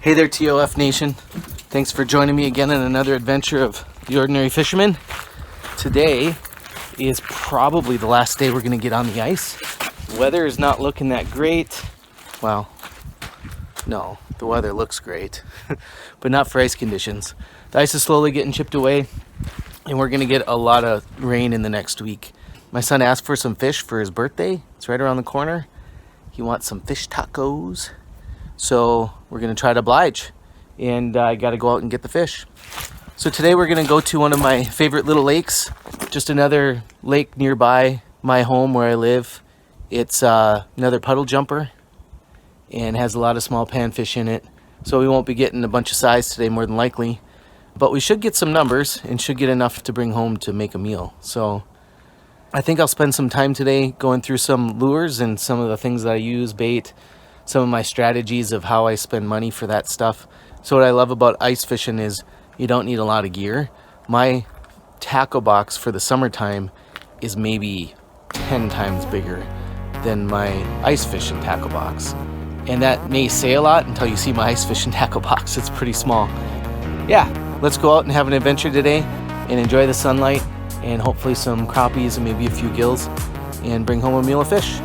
Hey there, TOF Nation. Thanks for joining me again in another adventure of the Ordinary Fisherman. Today is probably the last day we're going to get on the ice. Weather is not looking that great. Well, no, the weather looks great, but not for ice conditions. The ice is slowly getting chipped away, and we're going to get a lot of rain in the next week. My son asked for some fish for his birthday. It's right around the corner. He wants some fish tacos. So we're going to try to oblige, and I got to go out and get the fish. So today we're going to go to one of my favorite little lakes, just another lake nearby my home where I live. It's another puddle jumper and has a lot of small panfish in it. So we won't be getting a bunch of size today, more than likely, but we should get some numbers and should get enough to bring home to make a meal. So I think I'll spend some time today going through some lures and some of the things that I use, bait, some of my strategies of how I spend money for that stuff. So what I love about ice fishing is you don't need a lot of gear. My tackle box for the summertime is maybe 10 times bigger than my ice fishing tackle box. And that may say a lot until you see my ice fishing tackle box. It's pretty small. Yeah, let's go out and have an adventure today and enjoy the sunlight and hopefully some crappies and maybe a few gills and bring home a meal of fish.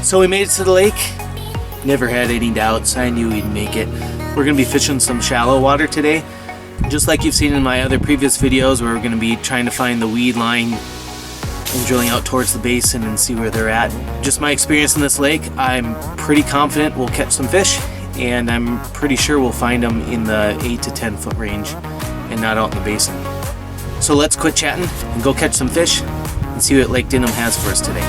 So we made it to the lake. Never had any doubts. I knew we'd make it. We're gonna be fishing some shallow water today. Just like you've seen in my other previous videos where we're gonna be trying to find the weed line and drilling out towards the basin and see where they're at. Just my experience in this lake, I'm pretty confident we'll catch some fish, and I'm pretty sure we'll find them in the 8 to 10 foot range and not out in the basin. So let's quit chatting and go catch some fish and see what Lake Denham has for us today.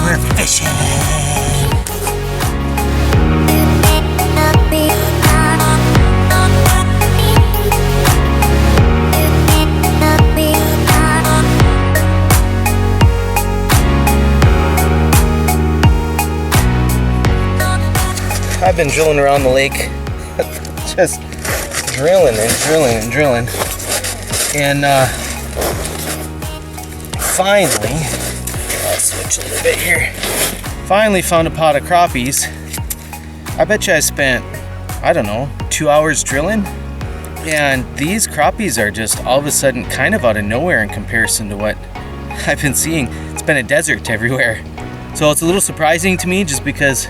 We're fishing! I've been drilling around the lake, just drilling and drilling and drilling, and finally, I'll switch a little bit here, finally found a pot of crappies. I bet you I spent, I don't know, 2 hours drilling, and these crappies are just all of a sudden kind of out of nowhere in comparison to what I've been seeing. It's been a desert everywhere. So it's a little surprising to me just because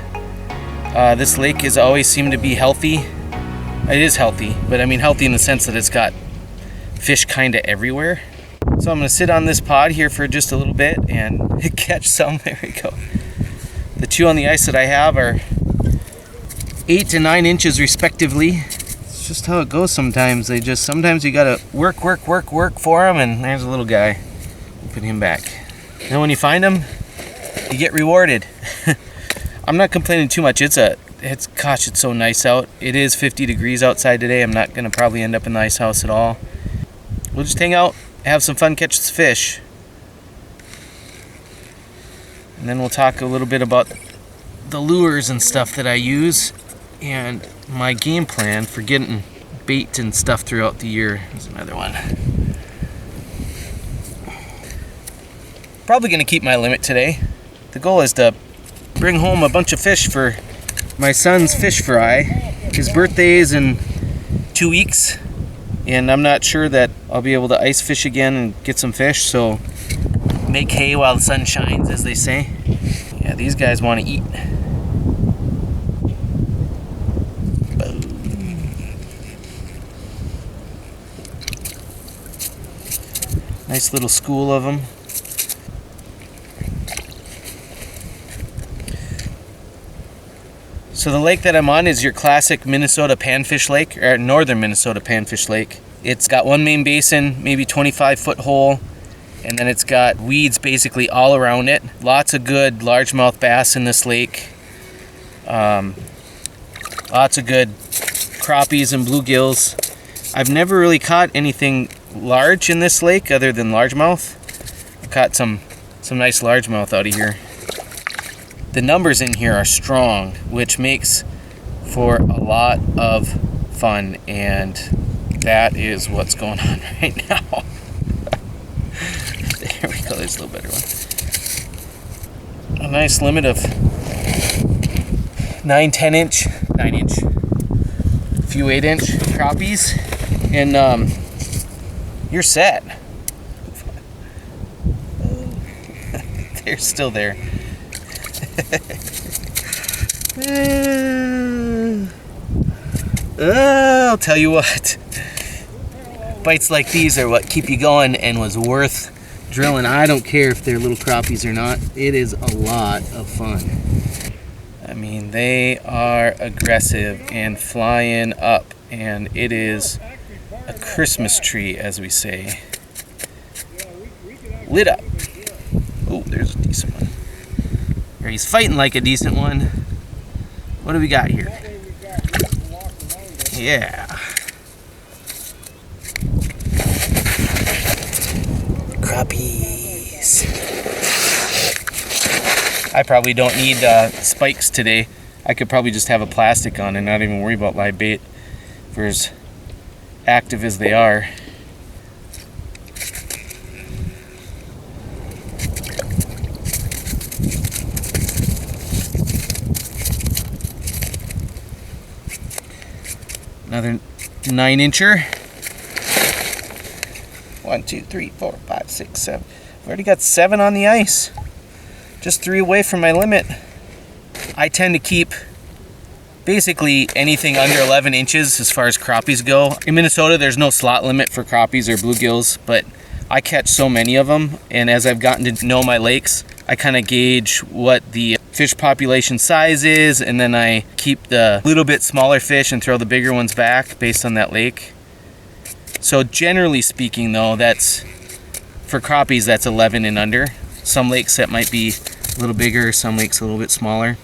this lake has always seemed to be healthy. It is healthy, but I mean healthy in the sense that it's got fish kind of everywhere. So I'm going to sit on this pod here for just a little bit and catch some. There we go. The two on the ice that I have are 8 to 9 inches respectively. It's just how it goes sometimes. Sometimes you got to work for them, and there's a little guy. Put him back. And when you find them, you get rewarded. I'm not complaining too much. Gosh, it's so nice out. It is 50 degrees outside today. I'm not going to probably end up in the ice house at all. We'll just hang out, have some fun, catch some fish. And then we'll talk a little bit about the lures and stuff that I use and my game plan for getting bait and stuff throughout the year. There's another one. Probably going to keep my limit today. The goal is to bring home a bunch of fish for my son's fish fry. His birthday is in 2 weeks, and I'm not sure that I'll be able to ice fish again and get some fish, so make hay while the sun shines, as they say. Yeah, these guys want to eat. Nice little school of them. So the lake that I'm on is your classic Minnesota panfish lake, or northern Minnesota panfish lake. It's got one main basin, maybe 25-foot hole, and then it's got weeds basically all around it. Lots of good largemouth bass in this lake. Lots of good crappies and bluegills. I've never really caught anything large in this lake other than largemouth. I've caught some nice largemouth out of here. The numbers in here are strong, which makes for a lot of fun, and that is what's going on right now. There we go, there's a little better one. A nice limit of 9 inch, a few 8-inch crappies, and you're set. They're still there. I'll tell you what, bites like these are what keep you going and was worth drilling. I don't care if they're little crappies or not. It is a lot of fun. I mean, they are aggressive and flying up, and it is a Christmas tree, as we say. Lit up. Oh, there's a decent one. Or he's fighting like a decent one. What do we got here? Yeah. Crappies. I probably don't need spikes today. I could probably just have a plastic on and not even worry about live bait for as active as they are. Another 9-incher. 1, 2, 3, 4, 5, 6, 7. I've already got 7 on the ice. Just 3 away from my limit. I tend to keep basically anything under 11 inches as far as crappies go. In Minnesota, there's no slot limit for crappies or bluegills, but I catch so many of them, and as I've gotten to know my lakes, I kind of gauge what the fish population size is, and then I keep the little bit smaller fish and throw the bigger ones back based on that lake. So generally speaking though, that's for crappies, that's 11 and under. Some lakes that might be a little bigger, some lakes a little bit smaller.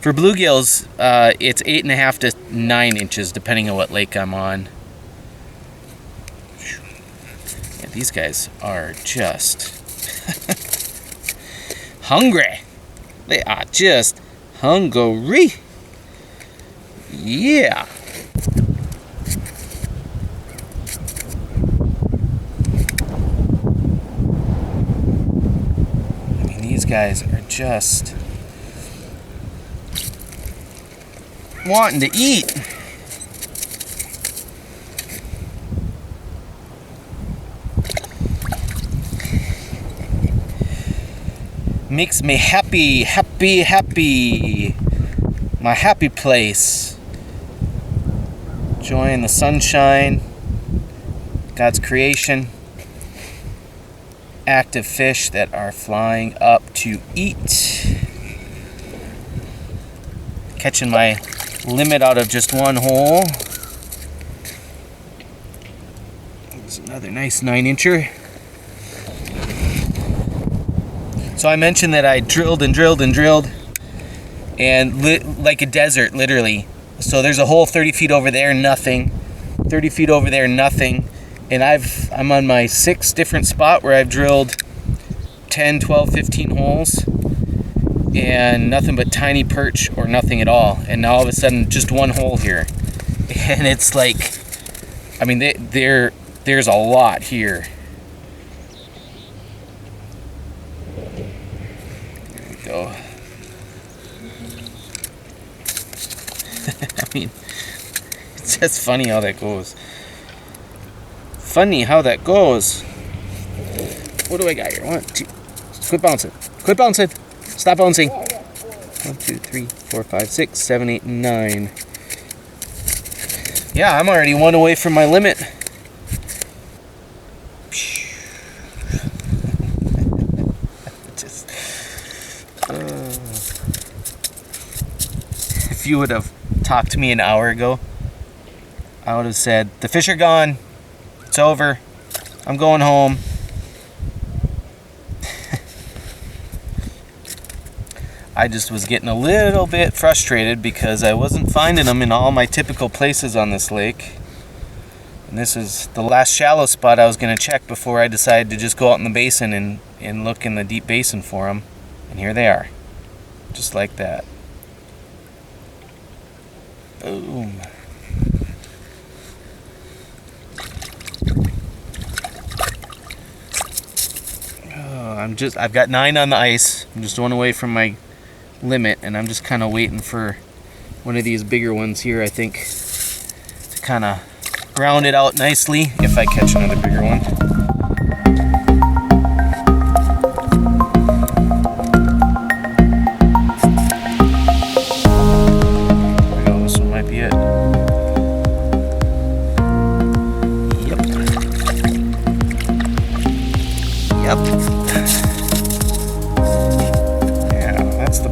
For bluegills, it's 8.5 to 9 inches depending on what lake I'm on. Yeah, these guys are just hungry. They are just hungry. Yeah. I mean, these guys are just wanting to eat. Makes me happy, happy, happy. My happy place. Enjoying the sunshine, God's creation, active fish that are flying up to eat. Catching my limit out of just one hole. There's another nice 9-incher. So I mentioned that I drilled and drilled and drilled, and like a desert, literally. So there's a hole 30 feet over there, nothing. 30 feet over there, nothing. And I'm on my 6th different spot where I've drilled 10, 12, 15 holes, and nothing but tiny perch or nothing at all. And now all of a sudden, just one hole here. And it's like, I mean, there's a lot here. There we go. mean, it's just funny how that goes. Funny how that goes. What do I got here? 1, 2. Quit bouncing. Quit bouncing. Stop bouncing. 1, 2, 3, 4, 5, 6, 7, 8, 9. Yeah, I'm already 1 away from my limit. Just, if you would have talked to me an hour ago, I would have said, the fish are gone. It's over. I'm going home. I just was getting a little bit frustrated because I wasn't finding them in all my typical places on this lake. And this is the last shallow spot I was going to check before I decided to just go out in the basin and look in the deep basin for them. And here they are. Just like that. Boom. I've got 9 on the ice. I'm just 1 away from my limit, and I'm just kind of waiting for one of these bigger ones here, I think, to kind of round it out nicely if I catch another bigger one. There we go, this one might be it. Yep.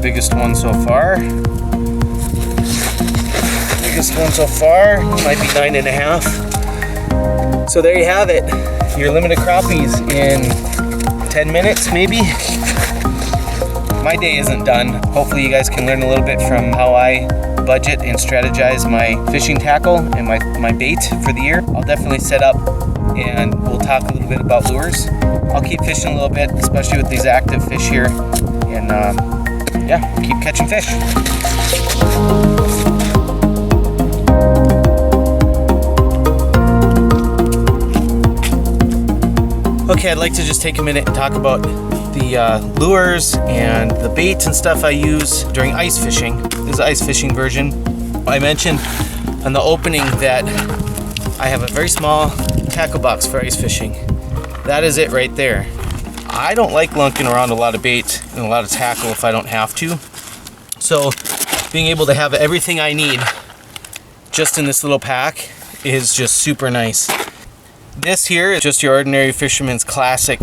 Biggest one so far. Biggest one so far might be 9.5. So there you have it. Your limited crappies in 10 minutes, maybe. My day isn't done. Hopefully you guys can learn a little bit from how I budget and strategize my fishing tackle and my bait for the year. I'll definitely set up and we'll talk a little bit about lures. I'll keep fishing a little bit, especially with these active fish here. And yeah, we'll keep catching fish. Okay, I'd like to just take a minute and talk about the lures and the baits and stuff I use during ice fishing. This is the ice fishing version. I mentioned on the opening that I have a very small tackle box for ice fishing. That is it right there. I don't like lunking around a lot of bait and a lot of tackle if I don't have to. So being able to have everything I need just in this little pack is just super nice. This here is just your ordinary fisherman's classic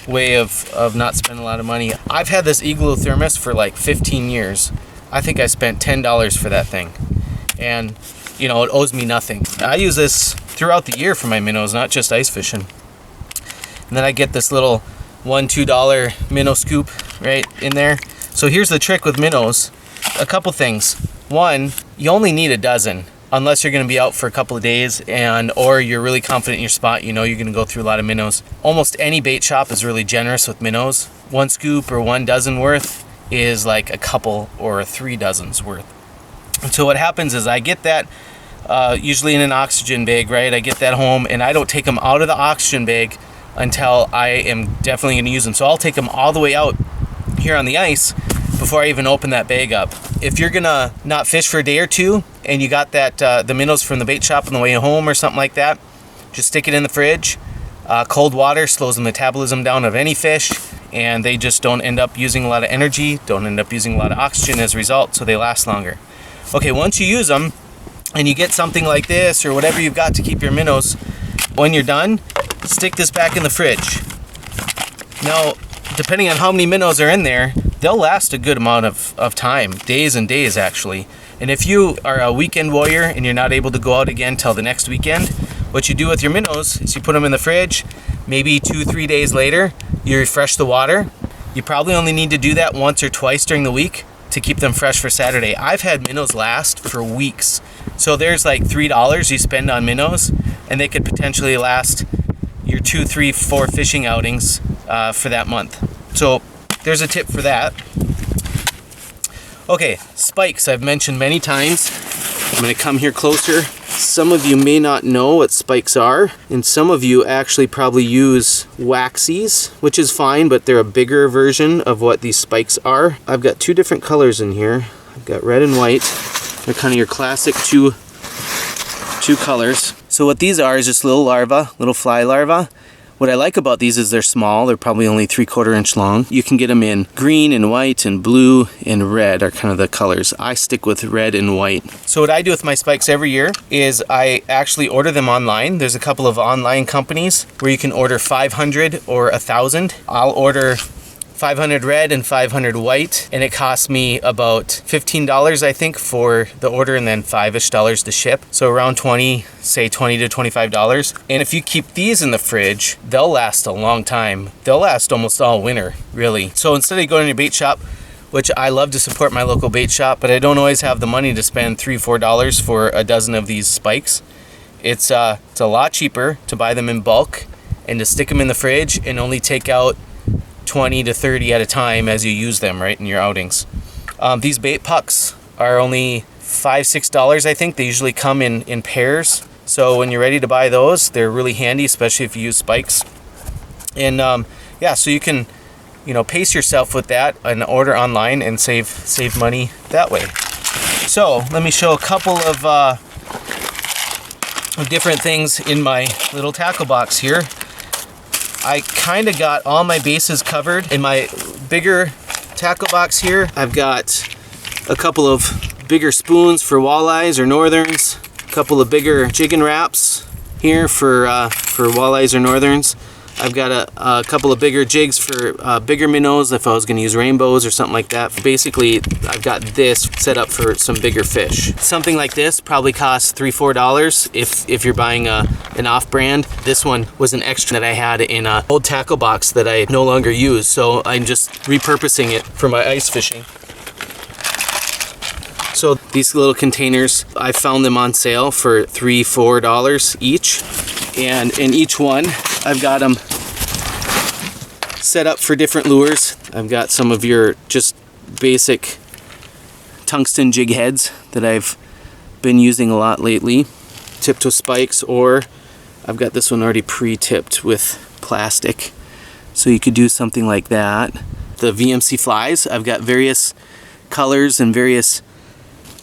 way of not spending a lot of money. I've had this Igloo thermos for like 15 years. I think I spent $10 for that thing. And you know, it owes me nothing. I use this throughout the year for my minnows, not just ice fishing. And then I get this little $1-2 minnow scoop right in there. So here's the trick with minnows. A couple things. One, you only need a dozen unless you're going to be out for a couple of days or you're really confident in your spot, you know you're going to go through a lot of minnows. Almost any bait shop is really generous with minnows. 1 scoop or 1 dozen worth is like a couple or 3 dozens worth. And so what happens is I get that usually in an oxygen bag, right? I get that home and I don't take them out of the oxygen bag until I am definitely going to use them. So I'll take them all the way out here on the ice before I even open that bag up. If you're gonna not fish for a day or two and you got that the minnows from the bait shop on the way home or something like that, just stick it in the fridge. Cold water slows the metabolism down of any fish, and they just don't end up using a lot of energy, don't end up using a lot of oxygen as a result, so they last longer. Okay, once you use them and you get something like this or whatever you've got to keep your minnows, when you're done, stick this back in the fridge. Now, depending on how many minnows are in there, they'll last a good amount of time, days and days actually. And if you are a weekend warrior and you're not able to go out again till the next weekend, what you do with your minnows is you put them in the fridge. Maybe 2-3 days later, you refresh the water. You probably only need to do that once or twice during the week to keep them fresh for Saturday. I've had minnows last for weeks. So there's like $3 you spend on minnows, and they could potentially last your 2, 3, 4 fishing outings for that month. So there's a tip for that. Okay, spikes I've mentioned many times. I'm going to come here closer. Some of you may not know what spikes are, and some of you actually probably use waxies, which is fine, but they're a bigger version of what these spikes are. I've got 2 different colors in here. I've got red and white. They're kind of your classic two colors. So what these are is just little larvae, little fly larvae. What I like about these is they're small. They're probably only 3/4 inch long. You can get them in green and white and blue and red are kind of the colors. I stick with red and white. So what I do with my spikes every year is I actually order them online. There's a couple of online companies where you can order 500 or 1,000. I'll order 500 red and 500 white, and it costs me about $15 I think for the order, and then $5-ish to ship, so around 20, say $20 to $25. And if you keep these in the fridge, they'll last a long time. They'll last almost all winter, really. So instead of going to your bait shop, which I love to support my local bait shop, but I don't always have the money to spend $3-4 for a dozen of these spikes. It's a lot cheaper to buy them in bulk and to stick them in the fridge and only take out 20 to 30 at a time as you use them, right, in your outings. These bait pucks are only $5-6 I think. They usually come in pairs, so when you're ready to buy those, they're really handy, especially if you use spikes. And yeah, so you can, you know, pace yourself with that and order online and save money that way. So let me show a couple of different things in my little tackle box here. I kind of got all my bases covered. In my bigger tackle box here, I've got a couple of bigger spoons for walleyes or northerns, a couple of bigger jigging wraps here for walleyes or northerns. I've got a couple of bigger jigs for bigger minnows if I was going to use rainbows or something like that. Basically, I've got this set up for some bigger fish. Something like this probably costs $3-4 if you're buying an off-brand. This one was an extra that I had in an old tackle box that I no longer use, so I'm just repurposing it for my ice fishing. So these little containers, I found them on sale for $3-4 each. And in each one, I've got them set up for different lures. I've got some of your just basic tungsten jig heads that I've been using a lot lately, tipped with spikes, or I've got this one already pre-tipped with plastic. So you could do something like that. The VMC flies, I've got various colors and various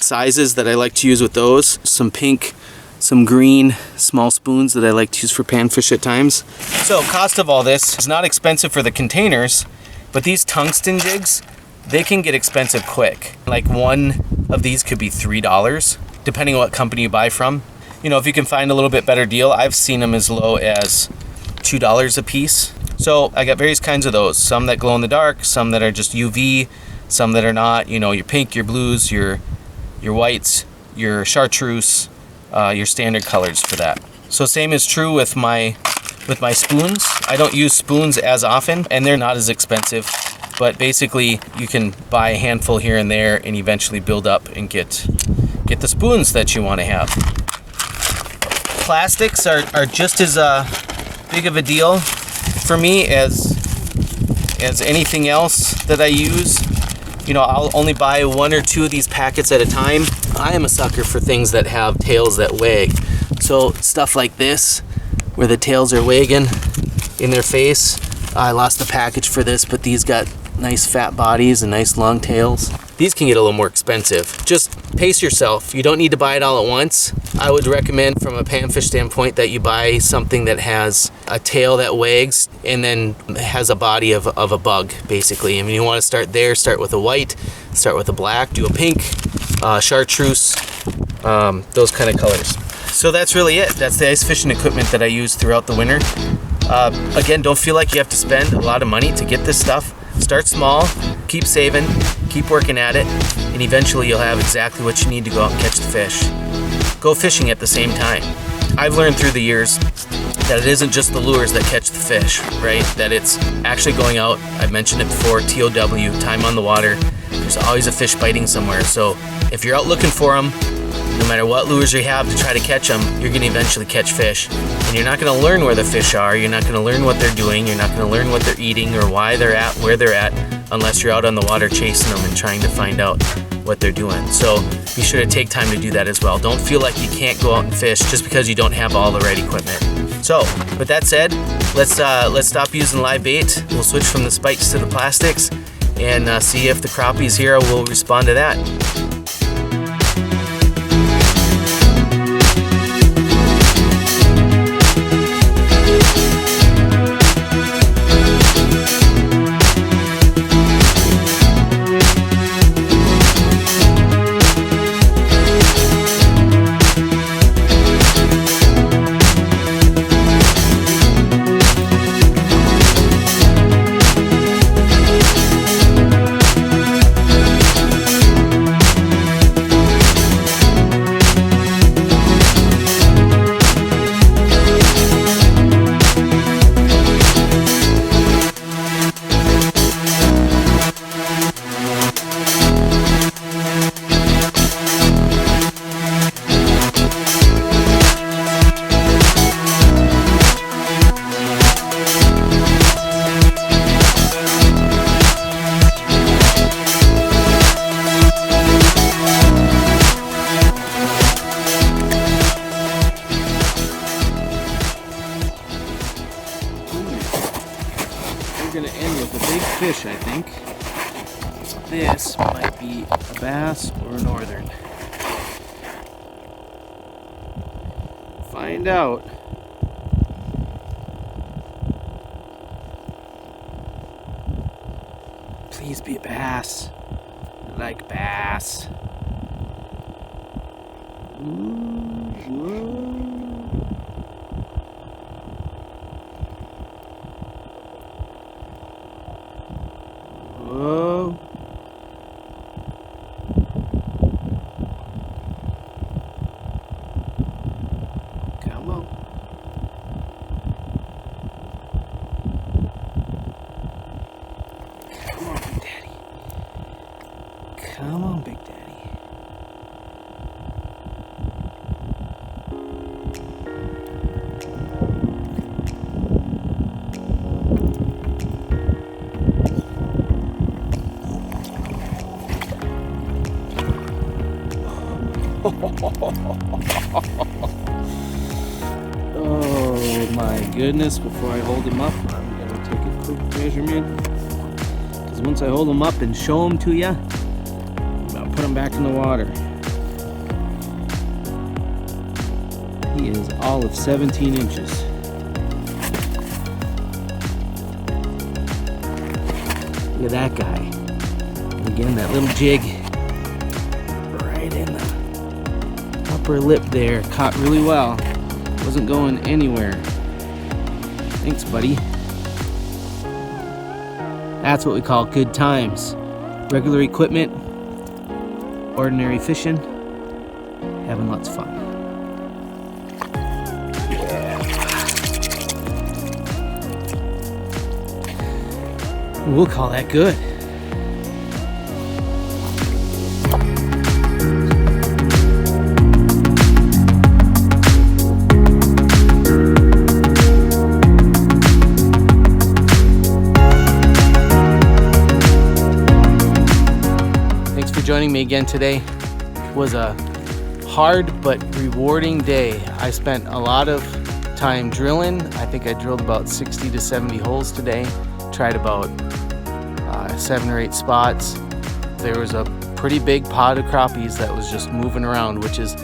sizes that I like to use with those. Some pink, some green small spoons that I like to use for panfish at times. So cost of all this is not expensive for the containers, but these tungsten jigs, they can get expensive quick. Like one of these could be $3, depending on what company you buy from. You know, if you can find a little bit better deal, I've seen them as low as $2 a piece. So I got various kinds of those. Some that glow in the dark, some that are just UV, some that are not. You know, your pink, your blues, your whites, your chartreuse, your standard colors for that. So same is true with my spoons. I don't use spoons as often, and they're not as expensive, but basically you can buy a handful here and there and eventually build up and get the spoons that you want to have. Plastics are just as big of a deal for me as anything else that I use. You know, I'll only buy 1 or 2 of these packets at a time. I am a sucker for things that have tails that wag. So stuff like this, where the tails are wagging in their face. I lost a package for this, but these got nice fat bodies and nice long tails. These can get a little more expensive. Just pace yourself. You don't need to buy it all at once. I would recommend from a panfish standpoint that you buy something that has a tail that wags and then has a body of a bug, basically. I mean, you want to start there, start with a white, start with a black, do a pink, chartreuse, those kind of colors. So that's really it. That's the ice fishing equipment that I use throughout the winter. Again, don't feel like you have to spend a lot of money to get this stuff. Start small, keep saving, keep working at it, and eventually you'll have exactly what you need to go out and catch the fish. Go fishing at the same time. I've learned through the years that it isn't just the lures that catch the fish, right? That it's actually going out, I've mentioned it before, TOW, time on the water. There's always a fish biting somewhere. So if you're out looking for them, no matter what lures you have to try to catch them, you're going to eventually catch fish. And you're not going to learn where the fish are. You're not going to learn what they're doing. You're not going to learn what they're eating or why they're at, where they're at, unless you're out on the water chasing them and trying to find out what they're doing. So be sure to take time to do that as well. Don't feel like you can't go out and fish just because you don't have all the right equipment. So with that said, let's stop using live bait. We'll switch from the spikes to the plastics and see if the crappies here will respond to that. think this might be a bass or a northern. Find out. Please be a bass. I like bass. Ooh, whoa. Whoa. Come on. Come on, Big Daddy. Come on, Big Daddy. Oh my goodness, before I hold him up, I'm going to take a quick measurement. Because once I hold him up and show him to you, I'll put him back in the water. He is all of 17 inches. Look at that guy. And again, that little jig right in the upper lip there, caught really well. Wasn't going anywhere. Thanks, buddy. That's what we call good times. Regular equipment, ordinary fishing, having lots of fun. Yeah. We'll call that good. Joining me again today. It was a hard but rewarding day. I spent a lot of time drilling. I think I drilled about 60 to 70 holes today. Tried about 7 or 8 spots. There was a pretty big pod of crappies that was just moving around, which is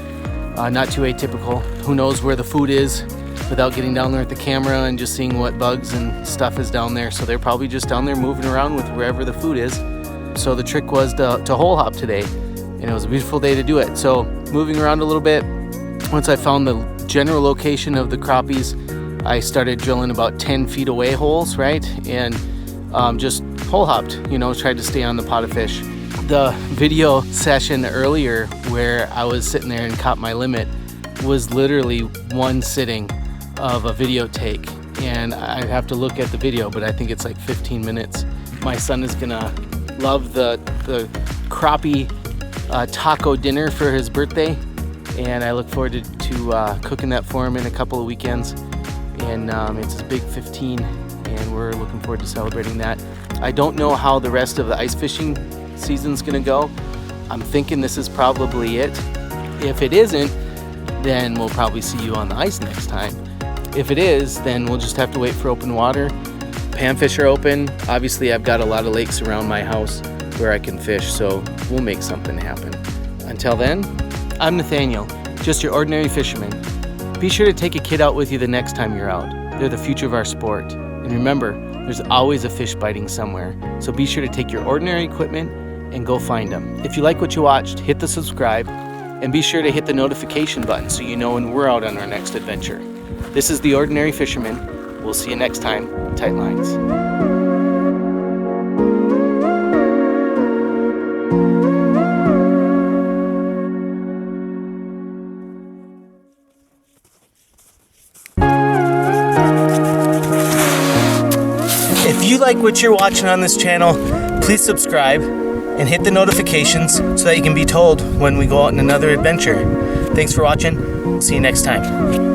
not too atypical. Who knows where the food is without getting down there with the camera and just seeing what bugs and stuff is down there. So they're probably just down there moving around with wherever the food is. So the trick was to hole hop today, and it was a beautiful day to do it. So moving around a little bit, once I found the general location of the crappies, I started drilling about 10 feet away holes, right? And just hole hopped, you know, tried to stay on the pot of fish. The video session earlier where I was sitting there and caught my limit was literally one sitting of a video take. And I have to look at the video, but I think it's like 15 minutes. My son is gonna love the crappie taco dinner for his birthday, and I look forward to cooking that for him in a couple of weekends. And it's his big 15, and we're looking forward to celebrating that. I don't know how the rest of the ice fishing season's gonna go. I'm thinking this is probably it. If it isn't, then we'll probably see you on the ice next time. If it is, then we'll just have to wait for open water. Panfish are open. Obviously, I've got a lot of lakes around my house where I can fish, so we'll make something happen. Until then, I'm Nathaniel, just your ordinary fisherman. Be sure to take a kid out with you the next time you're out. They're the future of our sport. And remember, there's always a fish biting somewhere, so be sure to take your ordinary equipment and go find them. If you like what you watched, hit the subscribe, and be sure to hit the notification button so you know when we're out on our next adventure. This is The Ordinary Fisherman. We'll see you next time. Tight lines. If you like what you're watching on this channel, please subscribe and hit the notifications so that you can be told when we go out on another adventure. Thanks for watching. We'll see you next time.